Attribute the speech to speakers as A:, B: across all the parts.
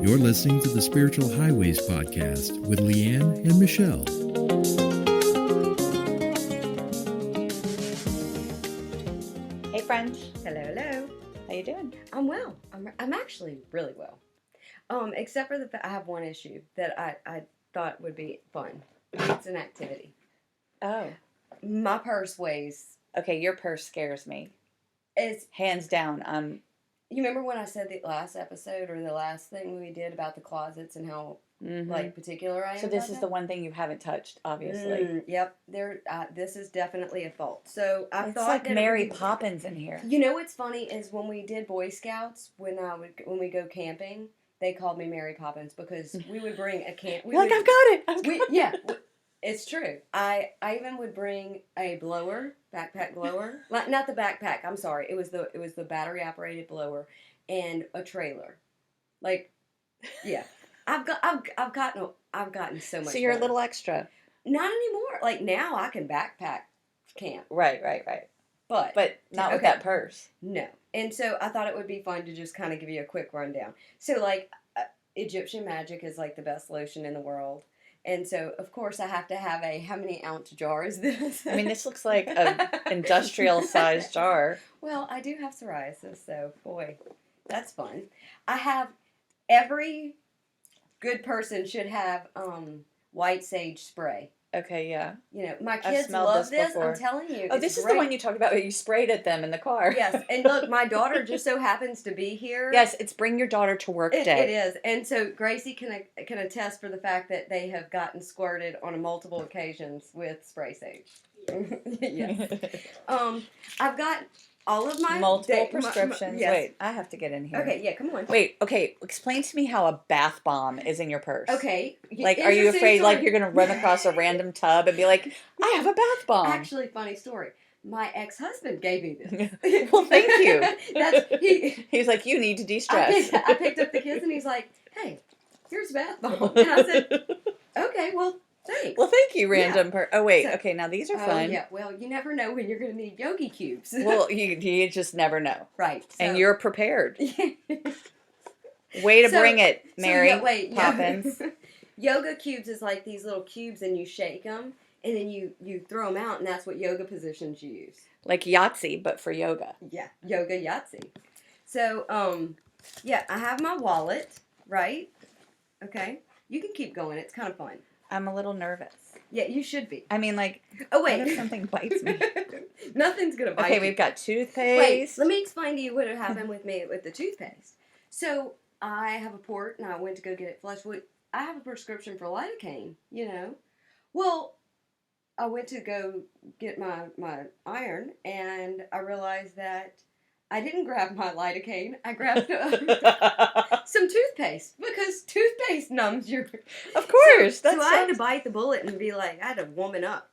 A: You're listening to the Spiritual Highways podcast with Leigh Ann and Michelle.
B: Hey, friend.
C: Hello, hello.
B: How you doing?
C: I'm well. I'm actually really well. Except for the fact I have one issue that I thought would be fun. It's an activity.
B: Oh.
C: My purse weighs.
B: Okay, your purse scares me.
C: It's
B: hands down.
C: You remember when I said the last episode or the last thing we did about the closets and how like particular I am?
B: So this
C: about
B: is
C: that?
B: the one thing you haven't touched, obviously.
C: Yep. This is definitely a fault. So I
B: It's
C: thought
B: like
C: that
B: Mary Poppins in here.
C: You know what's funny is when we did Boy Scouts, when we go camping, they called me Mary Poppins because we would bring a camp.
B: You're like, I've got it.
C: Yeah, it's true. I even would bring a blower, backpack blower, not the backpack. I'm sorry, it was the battery operated blower, and a trailer. Like, yeah, I've gotten so much.
B: So you're
C: better.
B: a little extra.
C: Not anymore. Like now, I can backpack camp.
B: Right. But not with that purse.
C: No. And so I thought it would be fun to just kind of give you a quick rundown. So, like, Egyptian magic is, like, the best lotion in the world. And so, of course, I have to have how many ounce jar is this?
B: I mean, this looks like an industrial-sized jar.
C: Well, I do have psoriasis, so, boy, that's fun. I have, every good person should have white sage spray.
B: Okay, yeah.
C: You know, my kids love this. I'm telling you.
B: Oh, this is the one you talked about where you sprayed at them in the car.
C: Yes, and look, my daughter just so happens to be here.
B: Yes, it's bring your daughter to work day.
C: It is, and so Gracie can attest for the fact that they have gotten squirted on multiple occasions with spray sage. Yes. I've got all of my
B: multiple prescriptions.
C: Yes.
B: Wait, I have to get in here.
C: Okay, yeah, come on.
B: Wait, okay, explain to me how a bath bomb is in your purse.
C: Okay.
B: Like, are you afraid, like, you're going to run across a random tub and be like, I have a bath bomb?
C: Actually, funny story. My ex-husband gave me this.
B: Well, thank you. He's like, you need to de-stress.
C: I picked up the kids and he's like, hey, here's a bath bomb. And I said, okay, well, thanks.
B: Well, thank you, random Oh, wait. So, okay, now these are fun.
C: Yeah, well, you never know when you're going to need yogi cubes.
B: Well, you just never know.
C: Right. So.
B: And you're prepared. Way to bring it, Mary Poppins.
C: Yoga cubes is like these little cubes and you shake them and then you throw them out and that's what yoga positions you use.
B: Like Yahtzee, but for yoga.
C: Yeah, yoga Yahtzee. So, yeah, I have my wallet, right? Okay. You can keep going. It's kind of fun.
B: I'm a little nervous.
C: Yeah, you should be.
B: I mean, like,
C: oh, wait.
B: What if something bites me?
C: Nothing's going to bite
B: you.
C: Okay,
B: we've got toothpaste.
C: Wait, let me explain to you what happened with me with the toothpaste. So, I have a port, and I went to go get it flushed. I have a prescription for lidocaine, you know. Well, I went to go get my iron, and I realized that I didn't grab my lidocaine. I grabbed some toothpaste because toothpaste numbs your.
B: Of course,
C: so I had to bite the bullet and be like, I had to woman up.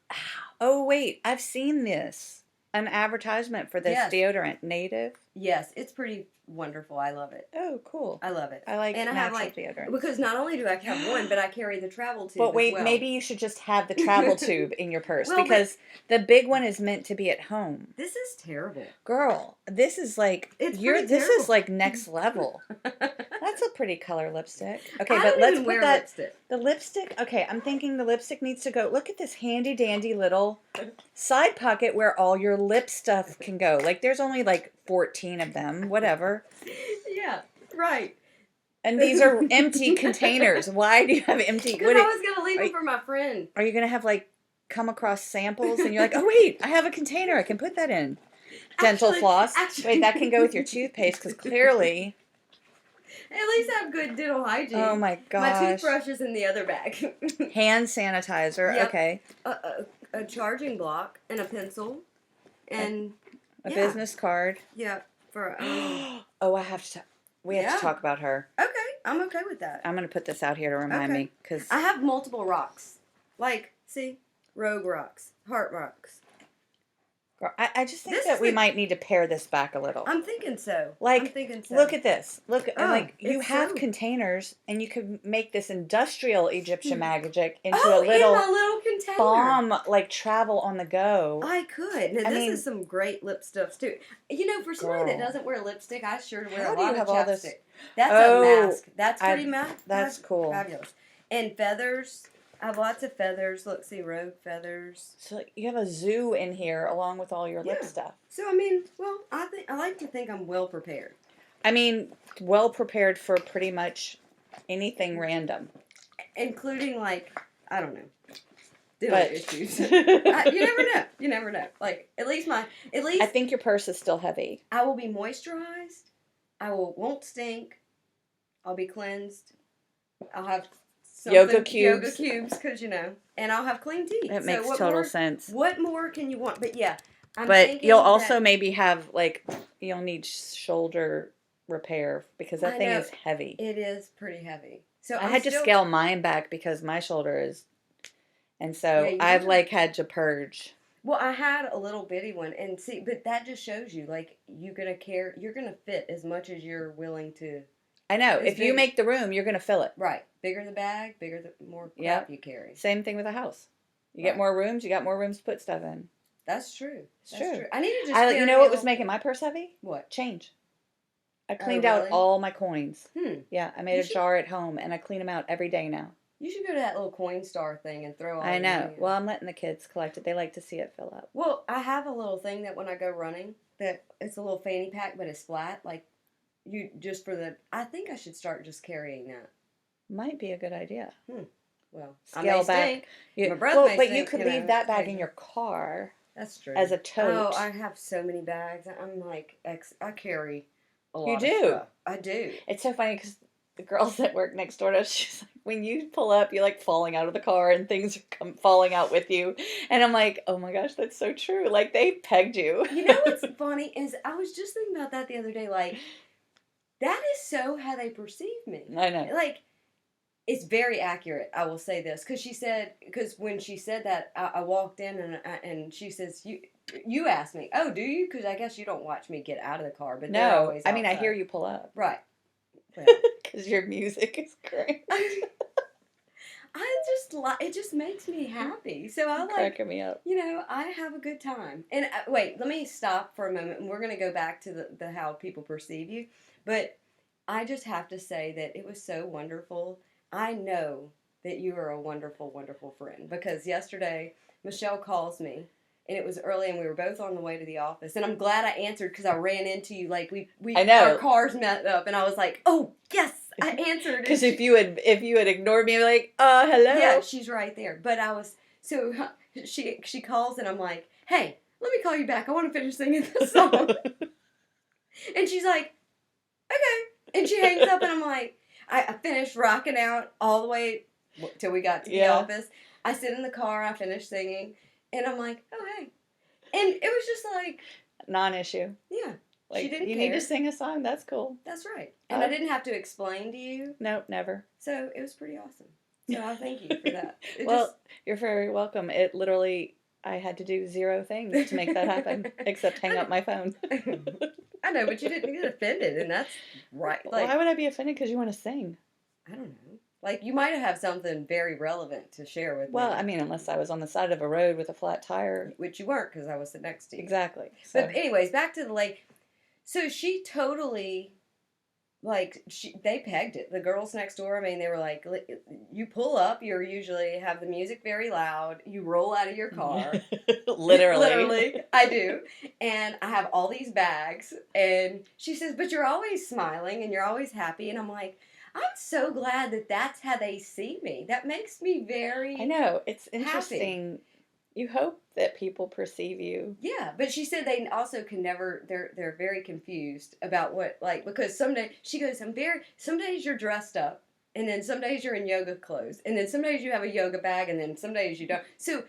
B: Oh wait, I've seen this. An advertisement for this deodorant, Native.
C: Yes, it's pretty wonderful. I love it.
B: Oh, cool.
C: I love it.
B: I like
C: and
B: natural
C: I have
B: deodorant.
C: Because not only do I have one, but I carry the travel tube.
B: But wait,
C: as well.
B: Maybe you should just have the travel tube in your purse because the big one is meant to be at home.
C: This is terrible,
B: girl. This is like
C: this
B: is like next level. That's a pretty color lipstick. Okay,
C: but
B: let's put that
C: lipstick.
B: The lipstick. Okay, I'm thinking the lipstick needs to go. Look at this handy dandy little side pocket where all your lip stuff can go. Like there's only like 14 of them. Whatever.
C: Yeah. Right.
B: And these are empty containers. Why do you have empty?
C: Because I was going to leave them for my friend.
B: Are you going to have like come across samples and you're like, oh wait, I have a container. I can put that in. Dental floss. Wait, that can go with your toothpaste because clearly.
C: At least I have good dental hygiene.
B: Oh my gosh.
C: My toothbrush is in the other bag.
B: Hand sanitizer. Yep. Okay.
C: A charging block and a pencil. And
B: a business card.
C: Yeah. For
B: oh, I have to. We have to talk about her.
C: Okay, I'm okay with that.
B: I'm going to put this out here to remind me. Cause
C: I have multiple rocks. Like, see? Rogue rocks. Heart rocks.
B: Girl, I just think
C: This
B: that
C: is
B: we
C: the-
B: might need to pare this back a little.
C: I'm thinking so.
B: Like,
C: I'm thinking so.
B: look at this. Look, and
C: Oh,
B: like you
C: it's
B: have
C: so-
B: containers, and you could make this industrial Egyptian magic into
C: Oh,
B: a little
C: in my little container.
B: bomb, like travel on the go.
C: I could. Now,
B: I
C: this
B: mean-
C: is some great lip stuffs, too. You know, for somebody that
B: Girl.
C: doesn't wear lipstick, I sure wear
B: How
C: a
B: do you
C: lot of
B: have all this-
C: chapstick. That's
B: Oh,
C: a mask. That's
B: I-
C: pretty
B: that's cool.
C: Fabulous. And feathers. I have lots of feathers. Look, see, rogue feathers.
B: So you have a zoo in here along with all your lip
C: Yeah.
B: stuff.
C: So, I mean, well, I like to think I'm well prepared.
B: I mean, well prepared for pretty much anything random.
C: Including, like, I don't know, dinner
B: But
C: issues. You never know. You never know. Like, at least
B: I think your purse is still heavy.
C: I will be moisturized. Won't stink. I'll be cleansed. I'll have
B: Yoga cubes.
C: Yoga cubes, because, you know. And I'll have clean teeth.
B: It
C: So
B: makes
C: what
B: total
C: more-
B: sense.
C: What more can you want? But yeah, I'm
B: But
C: thinking
B: you'll also
C: that-
B: maybe have, like, you'll need shoulder repair because that
C: I
B: thing
C: know.
B: is heavy.
C: It is pretty heavy. So
B: I
C: I'm
B: had to
C: still-
B: scale mine back because my shoulder is, and so
C: Yeah, you
B: I've
C: did.
B: like had to purge.
C: Well, I had a little bitty one, and see, but that just shows you, like, you're gonna fit as much as you're willing to.
B: I know.
C: It's
B: If you
C: big.
B: make the room, you're gonna fill it.
C: Right, bigger the bag, bigger the more crap
B: Yep.
C: you carry.
B: Same thing with a house. You
C: Right.
B: get more rooms, you got more rooms to put stuff in.
C: That's true.
B: It's
C: That's
B: true.
C: I need to just.
B: You
C: carry
B: know
C: a
B: what was
C: little-
B: making my purse heavy?
C: What?
B: Change. I cleaned out
C: really?
B: all my coins. Yeah, I made
C: You
B: a
C: should-
B: jar at home and I clean them out every day now.
C: You should go to that little Coinstar thing and throw all.
B: I
C: your
B: know.
C: money in.
B: Well, I'm letting the kids collect it. They like to see it fill up.
C: Well, I have a little thing that when I go running, that it's a little fanny pack, but it's flat. Like, you just for the. I think I should start just carrying that.
B: Might be a good idea.
C: Well,
B: Scale
C: I may
B: back.
C: stink.
B: You,
C: My breath
B: well,
C: may
B: but you
C: stink,
B: could
C: you
B: leave
C: know,
B: that bag in
C: occasionally.
B: your car
C: That's true.
B: as a tote.
C: Oh, I have so many bags. I'm like, I carry a lot
B: You
C: of
B: do?
C: stuff. I do.
B: It's so funny because the girls that work next door to us, she's like, when you pull up, you're like falling out of the car and things are falling out with you. And I'm like, oh my gosh, that's so true. Like, they pegged you.
C: You know what's funny is I was just thinking about that the other day. Like, that is so how they perceive me.
B: I know.
C: Like, it's very accurate. I will say this because when she said that, I walked in and she says, "You asked me, oh, do you? Because I guess you don't watch me get out of the car, but they're
B: No,
C: always
B: I mean, I
C: outside."
B: hear you pull up.
C: Right. Well,
B: Because your music is great.
C: I just like it. Just makes me happy. So I like.
B: Cracking me up.
C: You know, I have a good time. And wait, let me stop for a moment, and we're going to go back to the how people perceive you. But I just have to say that it was so wonderful. I know that you are a wonderful, wonderful friend because yesterday Michelle calls me, and it was early, and we were both on the way to the office. And I'm glad I answered because I ran into you. Like we
B: I know.
C: our cars met up, and I was like, oh yes, I answered.
B: Because if you had ignored me, I'd be like, hello.
C: Yeah, she's right there. But I was so she calls and I'm like, hey, let me call you back. I want to finish singing this song. And she's like, okay. And she hangs up and I'm like, I finished rocking out all the way till we got to the office. I sit in the car. I finished singing, and I'm like, oh hey. And it was just like
B: non-issue.
C: Yeah.
B: Like,
C: She didn't
B: you
C: care.
B: need to sing a song. That's cool.
C: That's right. And I didn't have to explain to you.
B: Nope, never.
C: So it was pretty awesome. So I thank you for that.
B: You're very welcome. It literally, I had to do 0 things to make that happen, except hang up my phone.
C: I know, but you didn't get offended, and that's right. Like,
B: why would I be offended because you want to sing?
C: I don't know. Like, you might have something very relevant to share with me.
B: Well, I mean, unless I was on the side of a road with a flat tire.
C: Which you weren't, because I was sitting next to you.
B: Exactly. So.
C: But anyways, back to the lake. So she totally, like, they pegged it. The girls next door, I mean, they were like, you pull up, you usually have the music very loud, you roll out of your car.
B: Literally.
C: Literally, I do. And I have all these bags. And she says, but you're always smiling and you're always happy. And I'm like, I'm so glad that that's how they see me. That makes me very
B: I know. It's
C: happy.
B: interesting. You hope that people perceive you.
C: Yeah, but she said they also can never, they're very confused about what, like, because she goes, some days you're dressed up, and then some days you're in yoga clothes, and then some days you have a yoga bag, and then some days you don't. So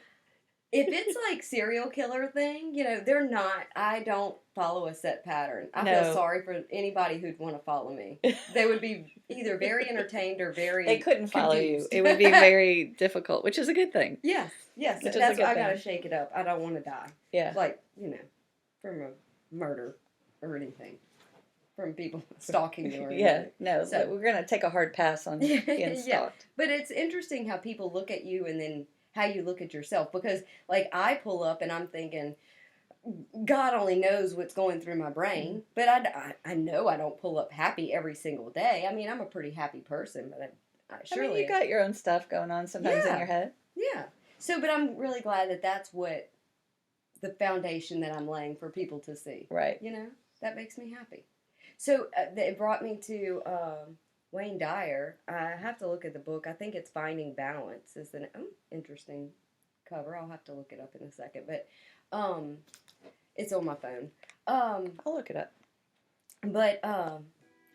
C: If it's like serial killer thing, they're not. I don't follow a set pattern. I feel
B: No.
C: sorry for anybody who'd want to follow me. They would be either very entertained or very
B: They couldn't follow you.
C: confused.
B: It would be very difficult, which is a good thing.
C: Yes.
B: Which is a
C: That's
B: good
C: why I gotta
B: thing.
C: shake it up. I don't want to die.
B: Yeah.
C: Like, from a murder or anything. From people stalking you or
B: Yeah.
C: anything.
B: No,
C: So-
B: we're going to take a hard pass on being
C: Yeah.
B: stalked.
C: But it's interesting how people look at you and then how you look at yourself. Because, like, I pull up and I'm thinking, God only knows what's going through my brain. But I know I don't pull up happy every single day. I mean, I'm a pretty happy person, but I surely...
B: I mean, you got your own stuff going on sometimes in
C: Yeah.
B: your head.
C: Yeah. So, but I'm really glad that that's what the foundation that I'm laying for people to see.
B: Right.
C: That makes me happy. So it brought me to Wayne Dyer. I have to look at the book. I think it's Finding Balance. Is an interesting cover. I'll have to look it up in a second, but it's on my phone.
B: I'll look it up.
C: But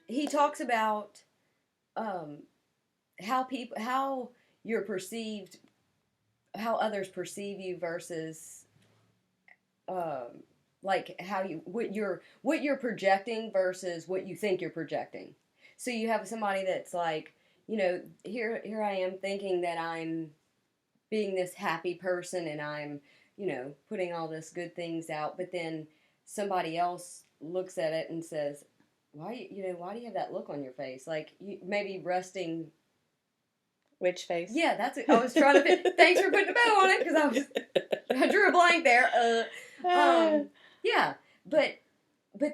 C: he talks about how you're perceived, how others perceive you versus like what you're projecting versus what you think you're projecting. So you have somebody that's like, here I am thinking that I'm being this happy person and I'm, putting all this good things out, but then somebody else looks at it and says, why do you have that look on your face? Like you maybe resting.
B: Which face?
C: Yeah, I was trying to. Thanks for putting a bow on it because I drew a blank there. Yeah, but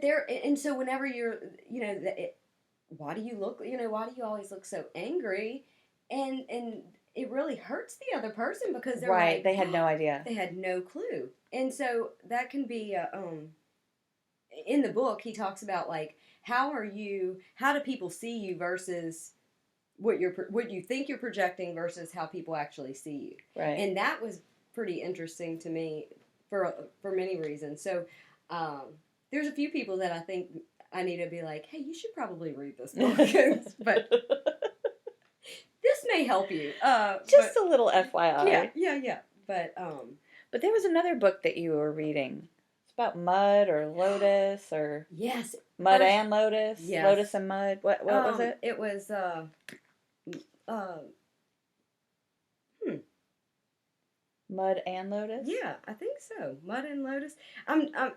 C: there, and so whenever you're, why do you look, why do you always look so angry? And it really hurts the other person because they're
B: right.
C: like,
B: They had no idea.
C: They had no clue. And so that can be, in the book, he talks about like, how do people see you versus what you think you're projecting versus how people actually see you.
B: Right.
C: And that was pretty interesting to me for many reasons. So there's a few people that I think I need to be like, hey, you should probably read this book. But this may help you.
B: Just a little FYI.
C: Yeah.
B: But there was another book that you were reading. It's about mud or lotus or
C: yes,
B: mud and lotus.
C: Yes.
B: Lotus and mud. What was it?
C: It was
B: Mud and lotus.
C: Yeah, I think so. Mud and Lotus. I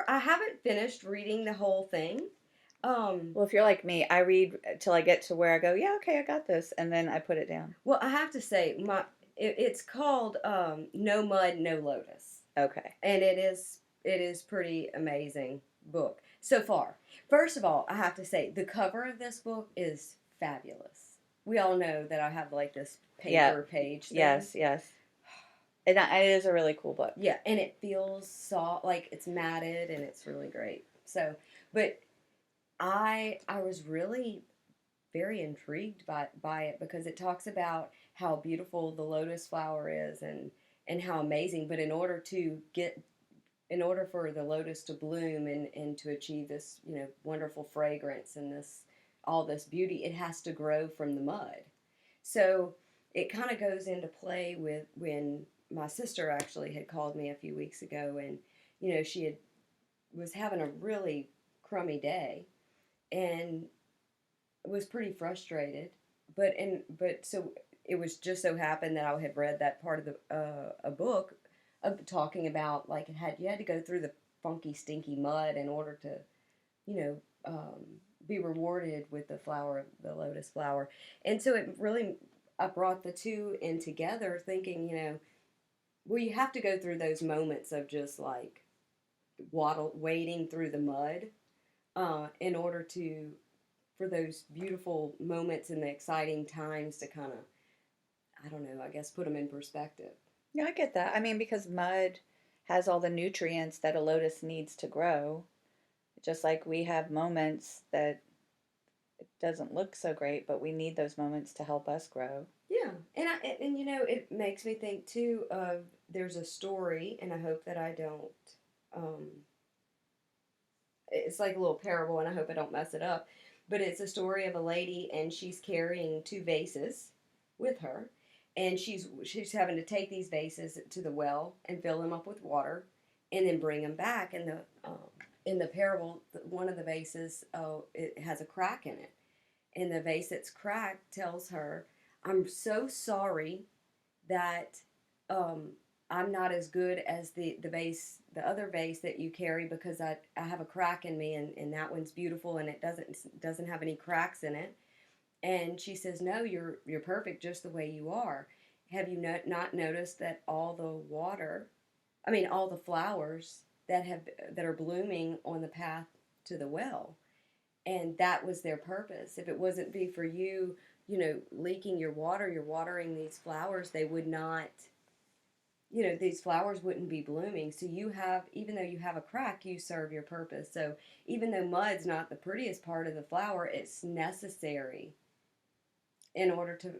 C: haven't finished reading the whole thing.
B: Well, if you're like me, I read till I get to where I go, yeah, okay, I got this, and then I put it down.
C: Well, I have to say, it's called No Mud, No Lotus.
B: Okay.
C: And it is pretty amazing book so far. First of all, I have to say, the cover of this book is fabulous. We all know that I have like this paper page thing.
B: Yes. It is a really cool book.
C: Yeah, and it feels soft, like it's matted, and it's really great. So, but I was really very intrigued by it because it talks about how beautiful the lotus flower is and how amazing. But in order for the lotus to bloom and to achieve this, wonderful fragrance and all this beauty, it has to grow from the mud. So it kind of goes into play with when my sister actually had called me a few weeks ago, and she was having a really crummy day and was pretty frustrated. But so it was just so happened that I had read that part of a book talking about like you had to go through the funky, stinky mud in order to, be rewarded with the lotus flower. And so it really, I brought the two in together thinking, well, you have to go through those moments of just like wading through the mud in order for those beautiful moments and the exciting times to kind of, I don't know, I guess put them in perspective.
B: Yeah, I get that. I mean, because mud has all the nutrients that a lotus needs to grow. Just like we have moments that it doesn't look so great, but we need those moments to help us grow.
C: Yeah, and it makes me think too of there's a story, and I hope that I don't. It's like a little parable, and I hope I don't mess it up. But it's a story of a lady, and she's carrying two vases with her, and she's having to take these vases to the well and fill them up with water, and then bring them back. And in the parable, one of the vases, it has a crack in it, and the vase that's cracked tells her, "I'm so sorry that I'm not as good as the other vase that you carry, because I have a crack in me, and that one's beautiful and it doesn't have any cracks in it." And she says, "No, you're perfect just the way you are. Have you not noticed that all the flowers that are blooming on the path to the well, and that was their purpose. If it wasn't be for you, leaking your water, you're watering these flowers, they would not, these flowers wouldn't be blooming. So even though you have a crack, you serve your purpose. So even though mud's not the prettiest part of the flower, it's necessary in order to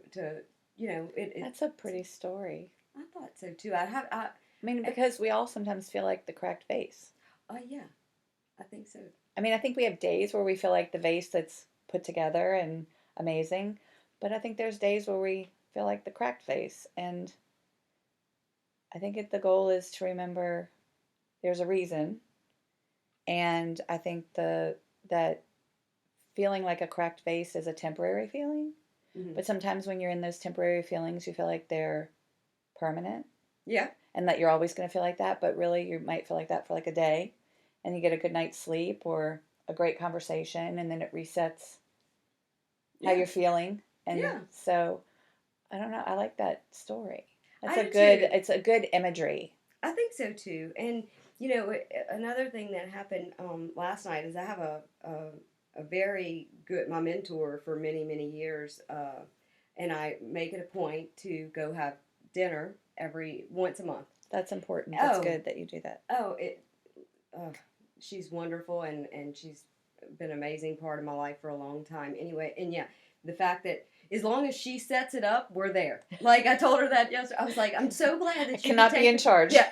B: That's a pretty story.
C: I thought so too.
B: I mean, because we all sometimes feel like the cracked vase.
C: Yeah, I think so.
B: I mean, I think we have days where we feel like the vase that's put together and amazing, but I think there's days where we feel like the cracked vase. And I think the goal is to remember there's a reason. And I think that feeling like a cracked vase is a temporary feeling.
C: Mm-hmm.
B: But sometimes when you're in those temporary feelings, you feel like they're permanent.
C: Yeah.
B: And that you're always going to feel like that, but really you might feel like that for like a day, and you get a good night's sleep or a great conversation, and then it resets how you're feeling. And so I don't know, I like that story. It's a good imagery.
C: I think so too. And another thing that happened last night is I have a very good, my mentor for many, many years, and I make it a point to go have dinner once a month.
B: That's important. That's good that you do that.
C: She's wonderful, and she's been an amazing part of my life for a long time. Anyway, and the fact that as long as she sets it up, we're there. Like I told her that yesterday. I was like, I'm so glad that you
B: cannot be in charge.
C: Yeah.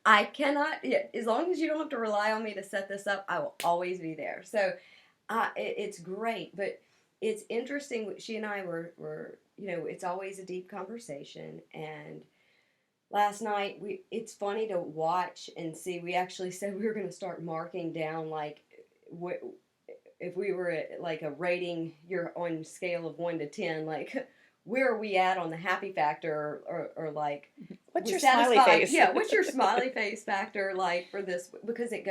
C: I cannot. Yeah, as long as you don't have to rely on me to set this up, I will always be there. So it's great, but it's interesting. She and I were it's always a deep conversation. And last night it's funny to watch and see. We actually said we were going to start marking down like if we were at like a rating, you're on scale of 1 to 10, like where are we at on the happy factor, or like
B: what's your smiley face?
C: Yeah, what's your smiley face factor like for this? Because it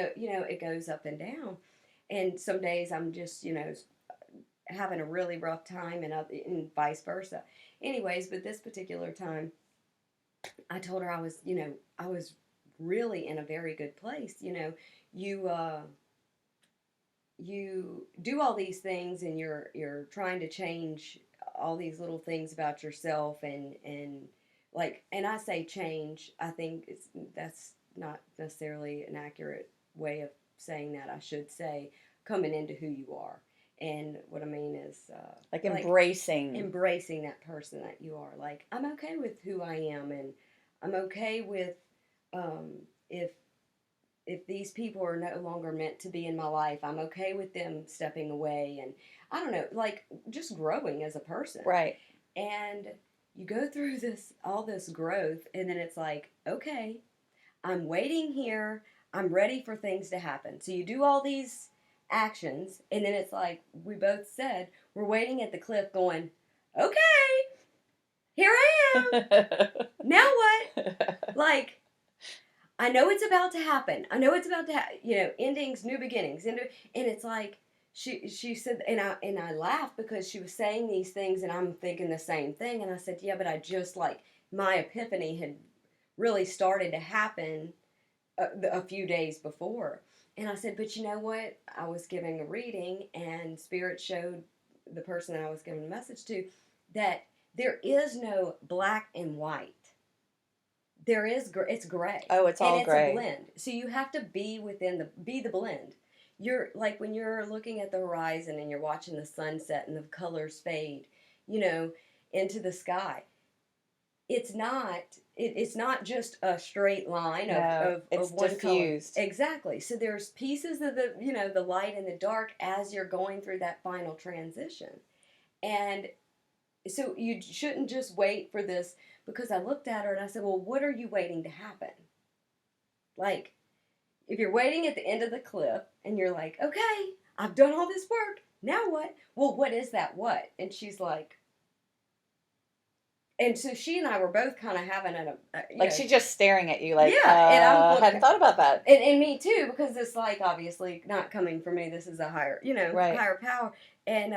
C: goes up and down, and some days I'm just having a really rough time, and vice versa. Anyways, but this particular time, I told her I was really in a very good place. You do all these things, and you're trying to change all these little things about yourself, and I say change. I think that's not necessarily an accurate way of saying that. I should say coming into who you are. And what I mean is
B: like embracing
C: that person that you are. Like, I'm okay with who I am, and I'm okay with if these people are no longer meant to be in my life. I'm okay with them stepping away, and I don't know, like just growing as a person.
B: Right.
C: And you go through all this growth, and then it's like, okay, I'm waiting here. I'm ready for things to happen. So you do all these actions, and then it's like we both said, we're waiting at the cliff going, okay, here I am. Now what? Like, I know it's about to happen. I know it's about to endings, new beginnings. And it's like she said, and I laughed because she was saying these things, and I'm thinking the same thing. And I said, yeah, but I just like my epiphany had really started to happen a few days before. And I said, but you know what? I was giving a reading, and Spirit showed the person that I was giving a message to that there is no black and white. There is, it's gray.
B: Oh, it's all gray.
C: And it's a blend. So you have to be the blend. You're like when you're looking at the horizon and you're watching the sunset and the colors fade, into the sky. It's not just a straight line of one
B: diffused.
C: Color. Exactly. So there's pieces of the light and the dark as you're going through that final transition. And So you shouldn't just wait for this, because I looked at her and I said, well, what are you waiting to happen? Like, if you're waiting at the end of the cliff and you're like, okay, I've done all this work, now what? Well, what is that what? And she's like, and so she and I were both kind of having
B: like she's just staring at you like,
C: yeah, and I'm
B: I hadn't thought about that.
C: And me too, because it's like, obviously not coming from me, this is a higher,
B: Right.
C: higher power. And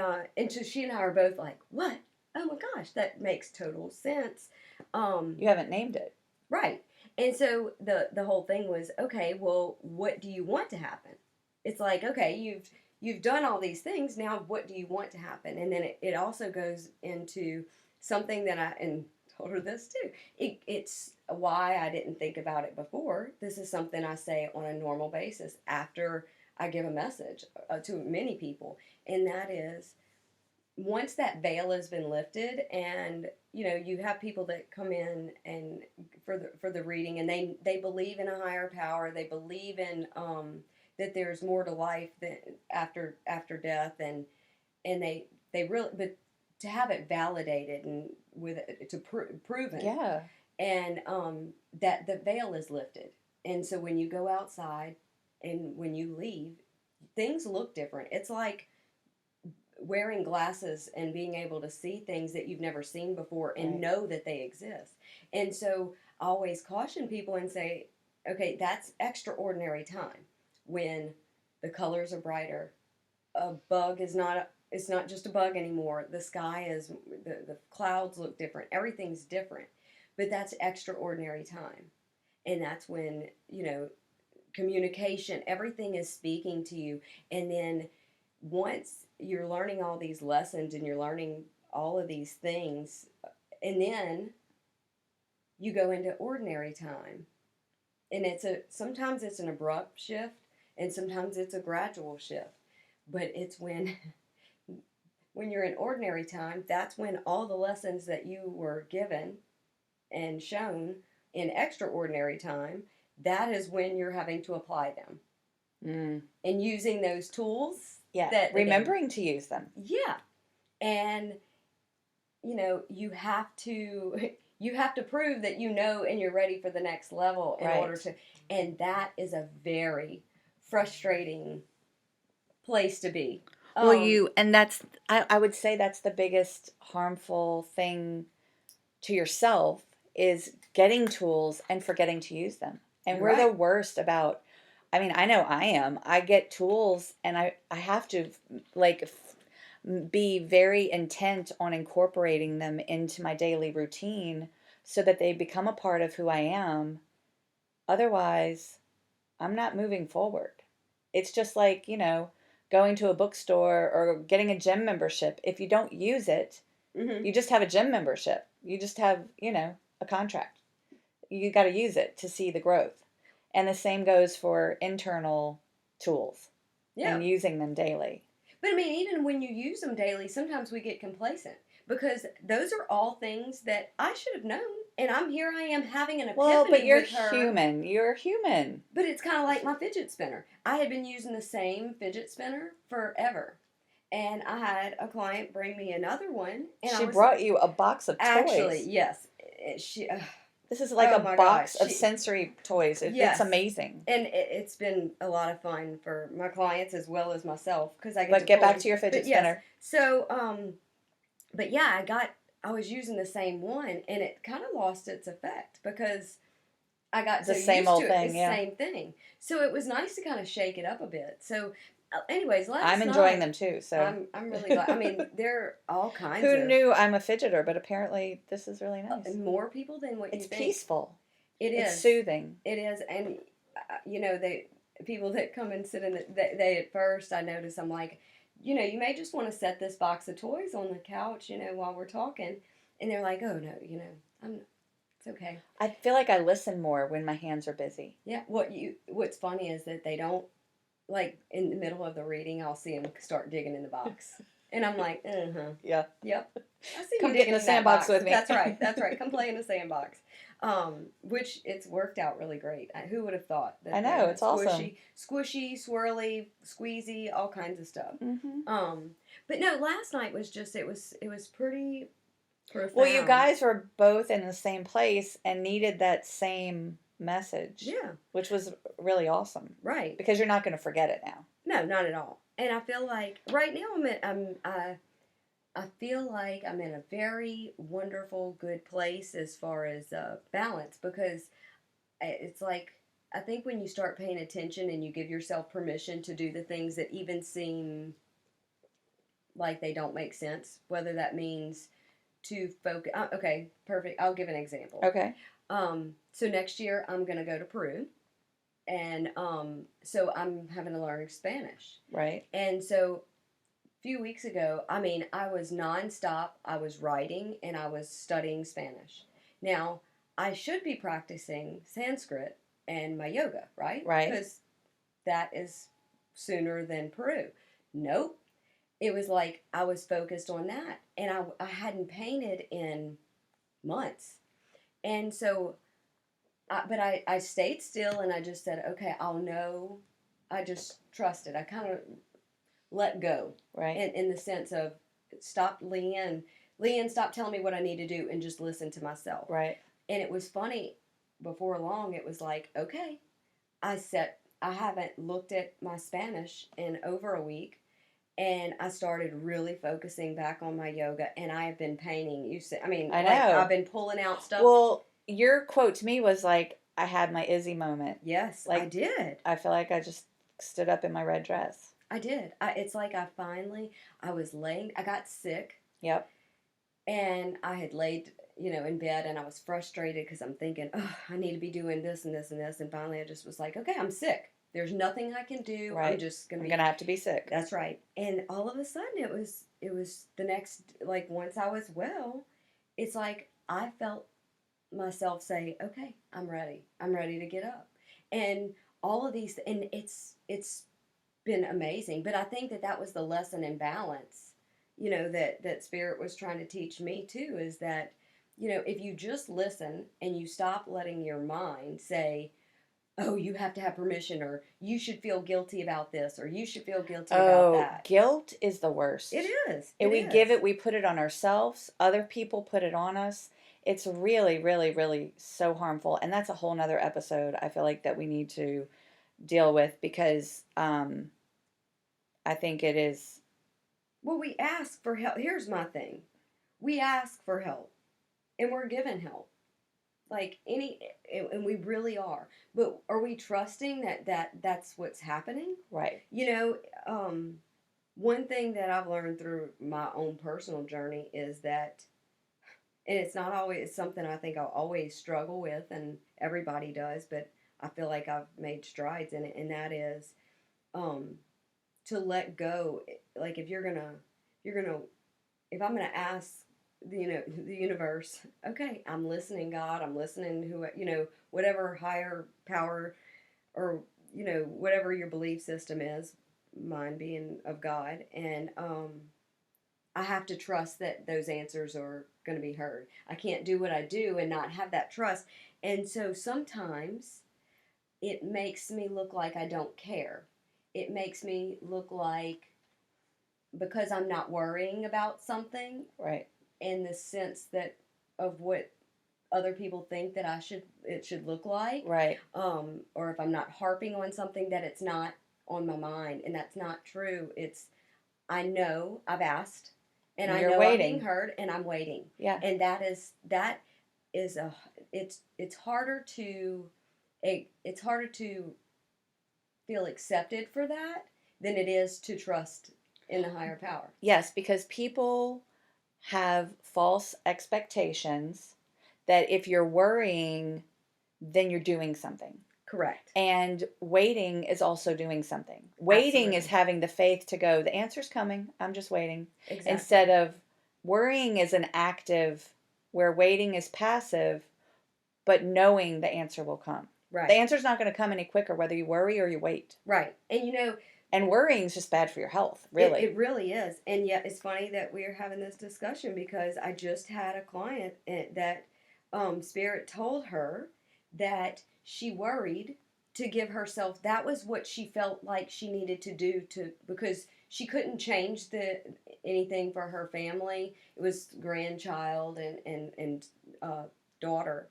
C: so she and I are both like, what? Oh my gosh, that makes total sense.
B: You haven't named it.
C: Right. And so the whole thing was, okay, well, what do you want to happen? It's like, okay, you've done all these things, now what do you want to happen? And then it also goes into something that and told her this too. It's why I didn't think about it before. This is something I say on a normal basis after I give a message to many people. And that is, once that veil has been lifted, and you have people that come in and for the reading, and they believe in a higher power, they believe in that there's more to life than after death, and they really, but to have it validated and proven,
B: Yeah.
C: and that the veil is lifted, and so when you go outside and when you leave, things look different. It's like wearing glasses and being able to see things that you've never seen before and
B: Right.
C: know that they exist. And so I always caution people and say, okay, that's extraordinary time when the colors are brighter. A bug is not it's not just a bug anymore. The sky is the clouds look different. Everything's different. But that's extraordinary time. And that's when, communication, everything is speaking to you. And then once you're learning all these lessons and you're learning all of these things, and then you go into ordinary time, and sometimes it's an abrupt shift, and sometimes it's a gradual shift, but it's when you're in ordinary time, that's when all the lessons that you were given and shown in extraordinary time, that is when you're having to apply them and using those tools.
B: Yeah, remembering to use them.
C: Yeah. And you have to prove that and you're ready for the next level in order to, and that is a very frustrating place to be.
B: Well, and that's, I would say that's the biggest harmful thing to yourself, is getting tools and forgetting to use them. And we're the worst about, I mean, I know I am. I get tools and I have to be very intent on incorporating them into my daily routine so that they become a part of who I am. Otherwise, I'm not moving forward. It's just like, going to a bookstore or getting a gym membership. If you don't use it, you just have a gym membership. You just have, a contract. You got to use it to see the growth. And the same goes for internal tools and using them daily.
C: But I mean, even when you use them daily, sometimes we get complacent, because those are all things that I should have known. And I am having an epiphany.
B: Well, but you're
C: with her.
B: human. You're human.
C: But it's kind of like my fidget spinner. I had been using the same fidget spinner forever. And I had a client bring me another one. And
B: she brought you a box of toys.
C: Actually, yes.
B: This is like a box of sensory toys. It's amazing.
C: And it's been a lot of fun for my clients as well as myself, because I get
B: But get back to your fidget spinner.
C: Yes. So, but yeah, I was using the same one, and it kind of lost its effect because I got so used to it. It's the same thing. So it was nice to kind of shake it up a bit. So, anyways,
B: I'm enjoying them too. So
C: I'm really glad. I mean, there are all kinds.
B: Who knew I'm a fidgeter? But apparently, this is really nice.
C: More people than what you think.
B: It's peaceful.
C: It's
B: soothing.
C: It is, and people that come and sit in they at first, I notice, I'm like, you may just want to set this box of toys on the couch, while we're talking, and they're like, oh no, it's okay.
B: I feel like I listen more when my hands are busy.
C: Yeah. What's funny is that they don't, like, in the middle of the reading, I'll see them start digging in the box. And I'm like,
B: Yeah.
C: Yep. I see
B: Come
C: you
B: get in the sandbox with me.
C: That's right. Come play in the sandbox. Which it's worked out really great. Who would have thought that?
B: I know, it's awesome.
C: Squishy, swirly, squeezy, all kinds of stuff.
B: Mm-hmm.
C: But no, last night was just, it was pretty
B: Well, you
C: Profound.
B: guys were both in the same place and needed that same message,
C: Yeah.
B: which was really awesome
C: Right.
B: because you're not going to forget it now.
C: No, not at all. And I feel like right now I feel like I'm in a very wonderful, good place as far as balance, because it's like, I think when you start paying attention and you give yourself permission to do the things that even seem like they don't make sense, whether that means to focus. Okay, perfect. I'll give an example.
B: Okay.
C: So next year I'm gonna go to Peru, and so I'm having to learn Spanish.
B: Right.
C: And so a few weeks ago, I mean, I was nonstop. I was writing and I was studying Spanish. Now, I should be practicing Sanskrit and my yoga, right?
B: Right.
C: Because that is sooner than Peru. Nope. It was like I was focused on that, and I hadn't painted in months. And so, but I stayed still and I just said, okay, I'll know. I just trusted. I kind of let go.
B: Right.
C: In the sense of stop Leigh Ann. Leigh Ann, stop telling me what I need to do and just listen to myself.
B: Right.
C: And it was funny, before long, it was like, okay, I haven't looked at my Spanish in over a week. And I started really focusing back on my yoga, and I have been painting. You said, I mean,
B: I
C: like,
B: know.
C: I've been pulling out stuff.
B: Well, your quote to me was like, I had my Izzy moment.
C: Yes,
B: like,
C: I did.
B: I feel like I just stood up in my red dress.
C: I did. It's like I got sick.
B: Yep.
C: And I had laid, in bed, and I was frustrated because I'm thinking, oh, I need to be doing this and this and this. And finally I just was like, okay, I'm sick. There's nothing I can do.
B: Right.
C: I'm just going to
B: I'm going to have to be sick.
C: That's right. And all of a sudden it was the next, like, once I was well, it's like I felt myself say, okay, I'm ready. I'm ready to get up. And all of these, and it's been amazing. But I think that was the lesson in balance, that Spirit was trying to teach me too, is that, if you just listen and you stop letting your mind say, oh, you have to have permission, or you should feel guilty about this, or you should feel guilty about that.
B: Guilt is the worst.
C: It is.
B: If we give it, we put it on ourselves. Other people put it on us. It's really, really, really so harmful. And that's a whole nother episode I feel like that we need to deal with, because I think it is.
C: Well, we ask for help. Here's my thing. We ask for help, and we're given help. Like and we really are. But are we trusting that's what's happening?
B: Right.
C: One thing that I've learned through my own personal journey is that, and it's not always something I think I'll always struggle with, and everybody does, but I feel like I've made strides in it, and that is to let go. Like, if I'm gonna ask the universe, okay, I'm listening, God, I'm listening, whatever higher power, or whatever your belief system is, mine being of God, and I have to trust that those answers are going to be heard. I can't do what I do and not have that trust. And so sometimes it makes me look like I don't care. It makes me look like, because I'm not worrying about something,
B: right,
C: in the sense that of what other people think that it should look like,
B: right,
C: or if I'm not harping on something, that it's not on my mind, and that's not true. I know I've asked, and I know
B: waiting.
C: I'm being heard, and I'm waiting.
B: Yeah.
C: And it's harder to feel accepted for that than it is to trust in the higher power.
B: Yes, because people have false expectations that if you're worrying, then you're doing something.
C: Correct.
B: And waiting is also doing something. Waiting is having the faith to go, the answer's coming, I'm just waiting.
C: Exactly.
B: Instead of worrying is an active, where waiting is passive, but knowing the answer will come.
C: Right.
B: The answer's not going to come any quicker whether you worry or you wait.
C: Right. And
B: and worrying is just bad for your health, really.
C: It really is. And yet it's funny that we're having this discussion, because I just had a client that Spirit told her that she worried to give herself, that was what she felt like she needed to do, because she couldn't change anything for her family. It was grandchild and daughter,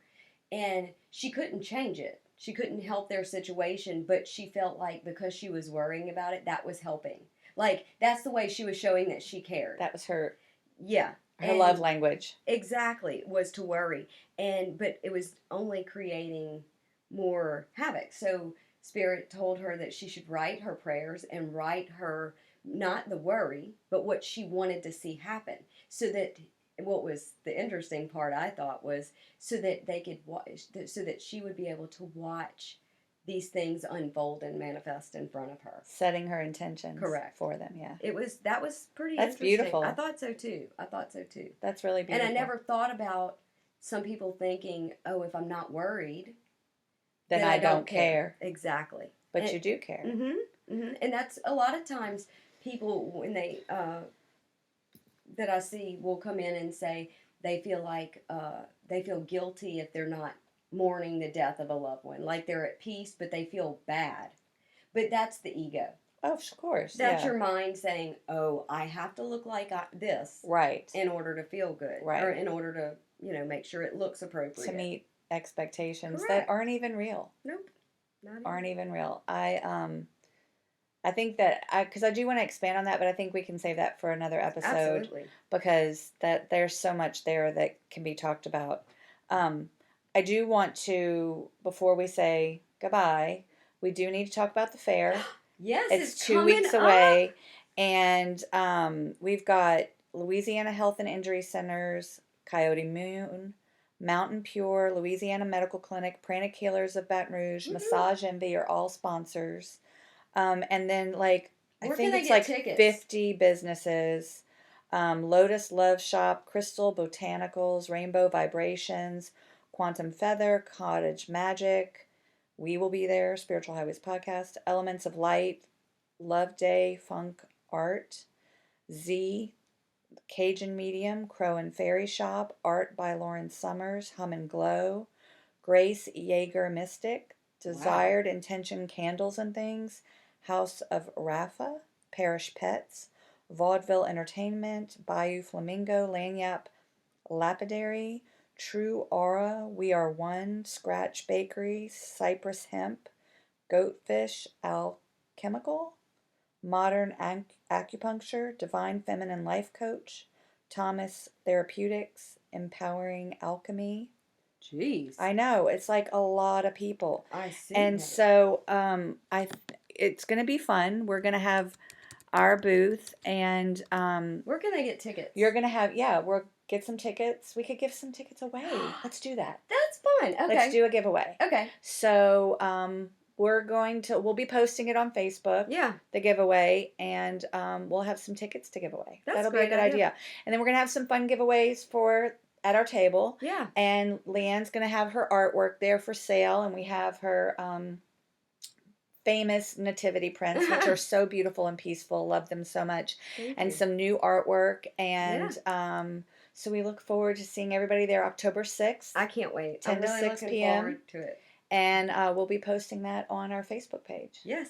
C: and she couldn't change it. She couldn't help their situation, but she felt like because she was worrying about it, that was helping. Like, that's the way she was showing that she cared.
B: That was her.
C: Yeah.
B: Her love language.
C: Exactly, was to worry. But it was only creating more havoc. So Spirit told her that she should write her prayers and write her, not the worry, but what she wanted to see happen. So that, what was the interesting part, I thought, was so that they could watch, so that she would be able to watch these things unfold and manifest in front of her.
B: Setting her intentions.
C: Correct.
B: For them, yeah.
C: That was pretty
B: That's
C: interesting.
B: beautiful.
C: I thought so too.
B: That's really beautiful.
C: And I never thought about some people thinking, oh, if I'm not worried,
B: then I don't care.
C: Exactly.
B: But you do care.
C: Mm-hmm, mm-hmm. And that's a lot of times people, when they, that I see will come in and say they feel like, they feel guilty if they're not mourning the death of a loved one. Like they're at peace, but they feel bad. But that's the ego.
B: Oh, of course.
C: That's your mind saying, oh, I have to look like this.
B: Right.
C: In order to feel good.
B: Right.
C: Or in order to, make sure it looks appropriate.
B: To meet expectations
C: Correct.
B: that aren't even real.
C: Nope. Not
B: aren't even real. I think that because I do want to expand on that, but I think we can save that for another episode.
C: Absolutely.
B: Because there's so much there that can be talked about. I do want to, before we say goodbye, we do need to talk about the fair.
C: Yes,
B: it's 2 weeks away, and we've got Louisiana Health and Injury Centers, Coyote Moon, Mountain Pure, Louisiana Medical Clinic, Pranic Healers of Baton Rouge, Massage Envy are all sponsors. And then, I think it's like tickets? 50 businesses. Lotus Love Shop, Crystal Botanicals, Rainbow Vibrations, Quantum Feather, Cottage Magic. We will be there. Spiritual Highways Podcast. Elements of Light, Love Day, Funk Art, Z, Cajun Medium, Crow and Fairy Shop, Art by Lauren Summers, Hum and Glow, Grace Yeager Mystic, Desired Intention Candles and Things, House of Rafa, Parish Pets, Vaudeville Entertainment, Bayou Flamingo, Lanyap Lapidary, True Aura, We Are One, Scratch Bakery, Cypress Hemp, Goatfish Alchemical, Modern Acupuncture, Divine Feminine Life Coach, Thomas Therapeutics, Empowering Alchemy.
C: Jeez.
B: I know, it's like a lot of people.
C: I see.
B: And so it's going to be fun. We're going to have our booth, and
C: where can they get tickets?
B: You're going to have, we'll get some tickets. We could give some tickets away. Let's do that.
C: That's fun. Okay.
B: Let's do a giveaway.
C: Okay.
B: So we'll be posting it on Facebook.
C: Yeah.
B: The giveaway, and we'll have some tickets to give away. That'll be a good idea. And then we're going to have some fun giveaways at our table.
C: Yeah.
B: And Leigh Ann's going to have her artwork there for sale, and we have her famous nativity prints, which are so beautiful and peaceful. Love them so much.
C: Thank
B: and
C: you.
B: Some new artwork, and so we look forward to seeing everybody there October 6th.
C: I can't wait.
B: 10
C: I'm
B: to
C: really
B: 6
C: looking
B: p.m.
C: forward to it.
B: And we'll be posting that on our Facebook page.
C: Yes.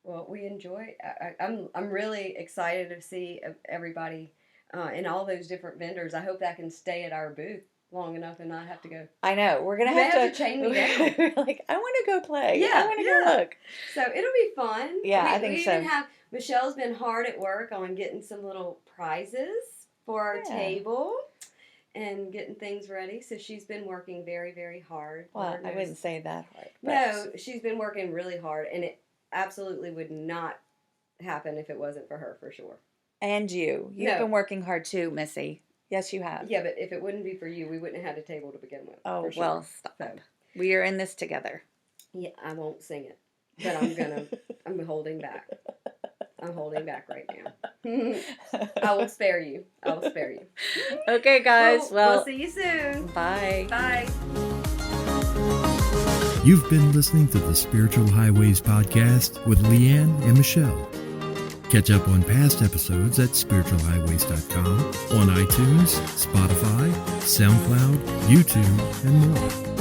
C: Well, we enjoy. I'm really excited to see everybody and all those different vendors. I hope that I can stay at our booth long enough and not have to go.
B: I know. We're gonna
C: have to chain me down.
B: I want to go play.
C: Yeah,
B: I want to go look.
C: So it'll be fun.
B: Yeah, I think so.
C: We even have Michelle's been hard at work on getting some little prizes for our table and getting things ready. So she's been working very, very hard.
B: Well, I wouldn't say that hard.
C: No, she's been working really hard, and it absolutely would not happen if it wasn't for her, for sure.
B: And you've been working hard too, Missy. Yes, you have.
C: Yeah, but if it wouldn't be for you, we wouldn't have had a table to begin with.
B: Oh,
C: for sure.
B: well, stop. So, we are in this together.
C: Yeah, I won't sing it, but I'm holding back. I'm holding back right now. I will spare you.
B: Okay, guys. Well,
C: we'll see you soon.
B: Bye.
C: Bye.
A: You've been listening to the Spiritual Highways Podcast with Leigh Ann and Michelle. Catch up on past episodes at spiritualhighways.com, on iTunes, Spotify, SoundCloud, YouTube, and more.